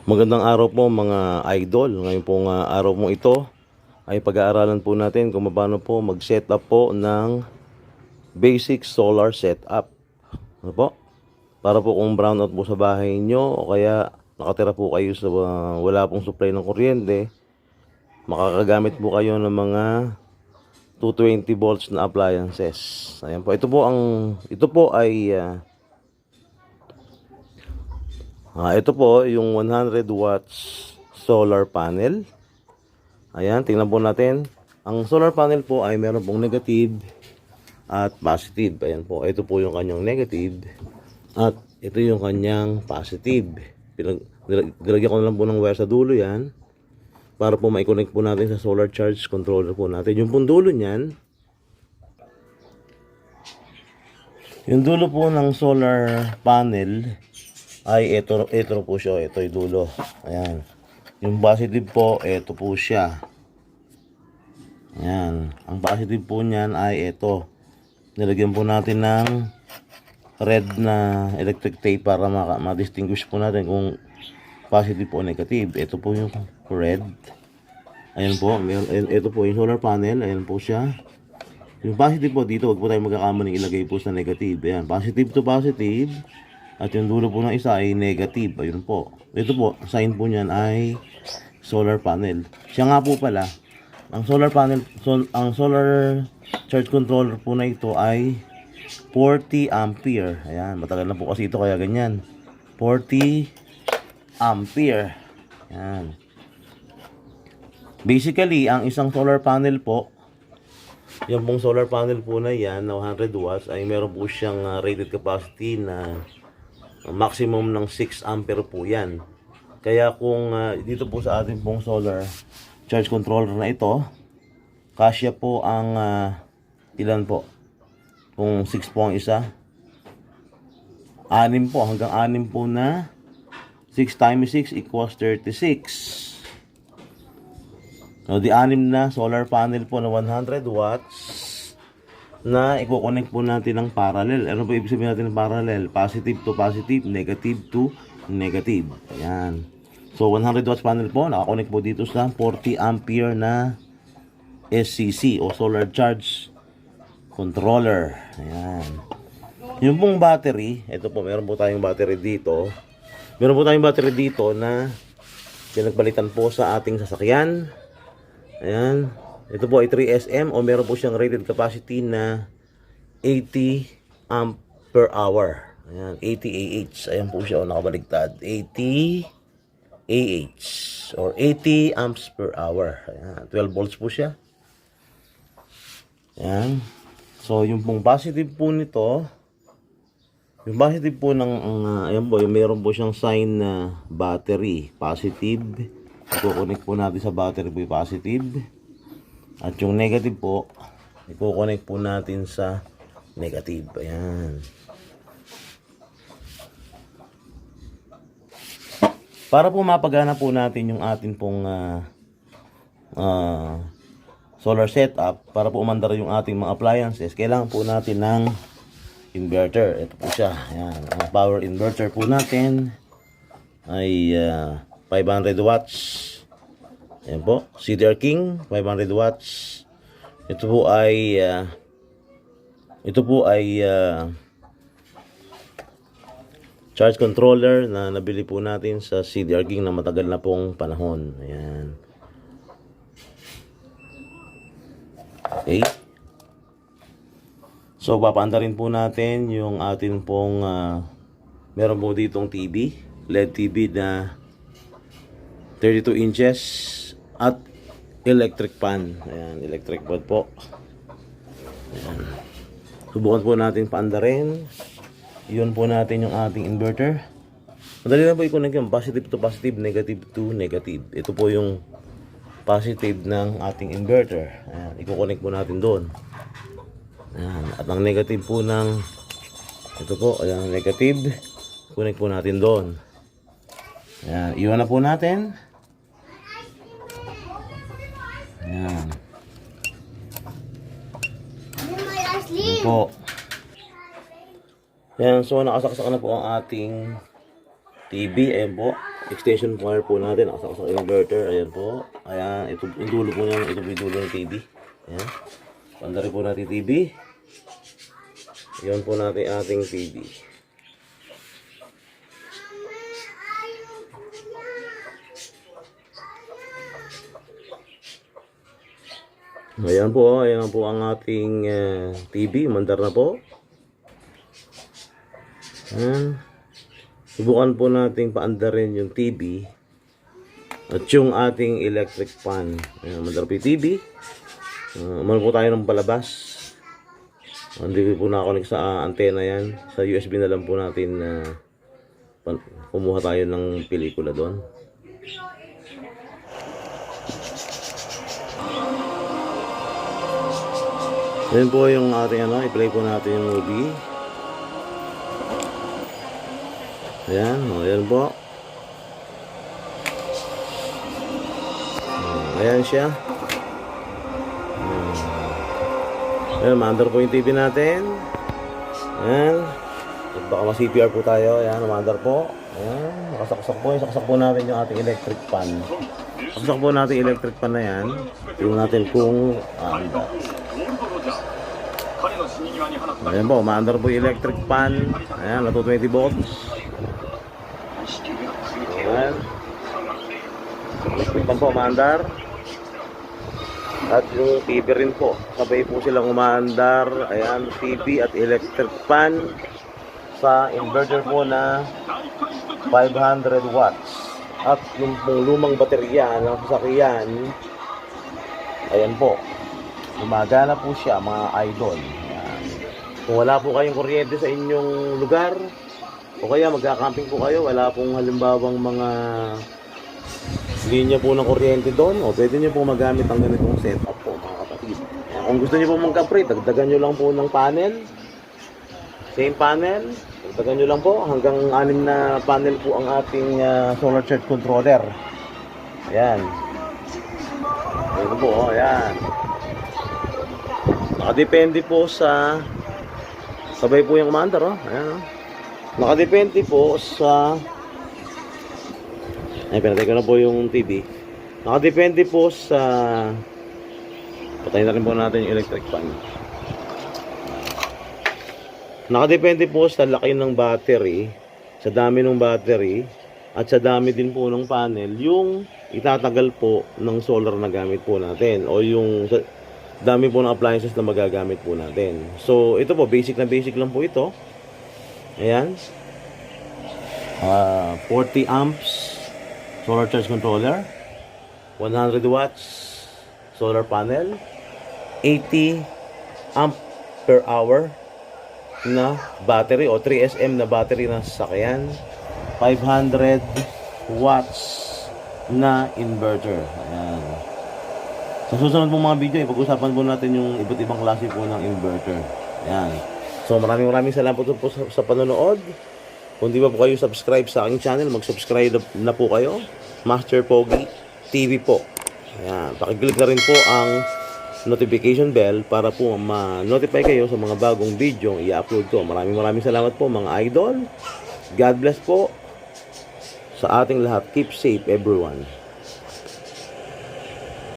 Magandang araw po mga idol. Ngayon pong araw mo ito ay pag-aaralan po natin kung paano po mag-set up po ng basic solar setup. Ano po? Para po kung brownout po sa bahay nyo o kaya nakatira po kayo sa wala pong supply ng kuryente, makakagamit po kayo ng mga 220 volts na appliances. Ayan po. Ito po ay ito po yung 100 watts solar panel. Ayan, tingnan po natin. Ang solar panel po ay meron pong negative at positive. Ayan po, ito po yung kanyang negative at ito yung kanyang positive. Nilagyan ko na lang po ng wire sa dulo yan para po ma-connect po natin sa solar charge controller po natin. Yung pong dulo niyan, yung dulo po ng solar panel ay ito po siya, ito yung dulo. Ayan. Yung positive po, ito po siya. Ayan. Ang positive po niyan ay ito. Nilagyan po natin ng red na electric tape para ma-distinguish po natin kung positive po o negative. Ito po yung red. Ayan po. Ito po yung solar panel. Ayan po siya. Yung positive po dito, wag po tayo magkakamaling ilagay po sa negative. Ayan. Positive to positive. At yung dulo po ng isa ay negative. Ayun po. Ito po, sign po niyan ay solar panel. Siya nga po pala, ang solar panel, ang solar charge controller po na ito ay 40 ampere. Ayan, matagal na po kasi ito kaya ganyan. 40 ampere. Ayan. Basically, ang isang solar panel po, yung pong solar panel po na yan, na 100 watts, ay meron po siyang rated capacity na maximum ng 6 ampere po yan. Kaya kung dito po sa ating pong solar charge controller na ito, kasya po ang ilan po? Kung 6 po ang isa, 6 po, hanggang 6 po na 6 times 6 equals 36. So, di 6 na solar panel po na 100 watts na i-connect po natin ng parallel. Ano po ibig sabihin natin ng parallel? Positive to positive, negative to negative. Ayan. So, 100 watts panel po, nakakonect po dito sa 40 ampere na SCC o Solar Charge Controller. Ayan. Yung pong battery, ito po, meron po tayong battery dito. Meron po tayong battery dito na pinagpalitan po sa ating sasakyan. Ayan. Ito po ay 3SM o meron po siyang rated capacity na 80 amp per hour. Ayan, 80 AH. Ayan po siya o nakabaligtad. 80 AH or 80 amps per hour. Ayan, 12 volts po siya. Ayan. So, yung pong positive po nito, yung positive po ng, ayan po, yung meron po siyang sign na battery. Positive. I-connect po natin sa battery po yung positive. At yung negative po, i-connect po natin sa negative. Ayan. Para po mapagana po natin yung atin pong solar setup, para po umandar yung ating mga appliances, kailangan po natin ng inverter. Ito po siya. Ayan. Ang power inverter po natin ay 500 watts. Ayan po, CDR King, 500 watts. Ito po ay charge controller na nabili po natin sa CDR King na matagal na pong panahon. Ayan. Okay. So, papaandarin po natin yung atin pong meron po ditong TV, LED TV na 32 inches at electric pan. Ayan, electric pan po. Ayan. Subukan po natin paandarin. Yun po natin yung ating inverter. Madali na po i-connect yung positive to positive, negative to negative. Ito po yung positive ng ating inverter. Ayan, i-connect po natin doon. Ayan. At ang negative po ng ito po, ayan, negative, connect po natin doon. Ayan, iwan na po natin. Ayan. Ayan po. Ayan, so nakasaksak na po ang ating TV, ayan po. Extension wire po natin. Nakasak sa inverter. Ayan po. Ayan. Ito yung dulo po niya. Ito yung dulo ng TV. Ayan. Pandari po natin TV. Ayan po natin ating TV. Ayan po. Ayan po ang ating TV. Mandar na po. Ayan. Subukan po nating paandarin yung TV at yung ating electric fan. Ayan, mandar po yung TV. Umano po tayo ng palabas. Hindi po nakakonek sa antena yan. Sa USB na lang po natin kumuha tayo ng pelikula doon. Ayan po yung ating i-play po natin yung movie. Ayan, ayan po. Ayan siya. Ayan, maandar po yung TV natin. Ayan. Baka ma-CPR po tayo. Ayan, maandar po. Ayan, nakasaksak po. Saksak po natin yung ating electric fan. Saksak po natin yung electric fan na yan. Tingnan natin kung andar. Ayan po, maandar po yung electric fan. Ayan, nato 20 volts. Ayan. Electric fan po, maandar. At yung TV rin po. Sabay po silang umaandar. Ayan, TV at electric fan sa inverter po na 500 watts. At yung lumang baterya ng sasakyan, ayan po. Gumagana po siya, mga idol. Ayan. Kung wala po kayong kuryente sa inyong lugar, o kaya magka-camping po kayo, wala pong halimbawang mga linya po ng kuryente doon, o pwede nyo po magamit ang ganitong setup po, mga kapatid. Kung gusto nyo po mag-upgrade, dagdagan nyo lang po ng panel. Same panel, dagdagan nyo lang po. Hanggang 6 na panel po ang ating solar charge controller. Ayan. Ayan po, ayan. Nakadepende po sa sabay po yung commander, oh. Ayan, oh. Nakadepende po sa pinatay ko na po yung TV. Nakadepende po sa patayin na rin po natin yung electric fan. Nakadepende po sa laki ng battery, sa dami ng battery, at sa dami din po ng panel yung itatagal po ng solar na gamit po natin, o yung dami po ng appliances na magagamit po natin. So ito po, basic na basic lang po ito. Ayan, 40 amps solar charge controller, 100 watts solar panel, 80 amp per hour na battery o 3SM na battery ng sasakyan, 500 watts na inverter. Ayan. Sa susunod pong mga video, ipag-usapan po natin yung iba't ibang klase po ng inverter. Ayan. So maraming salamat po sa panonood. Kung di pa po kayo subscribe sa aking channel, mag-subscribe na po kayo. Master Pogi TV po. Ayan. Pakiclick na rin po ang notification bell para po ma-notify kayo sa mga bagong video i-upload ko. Maraming salamat po, mga idol. God bless po sa ating lahat. Keep safe everyone.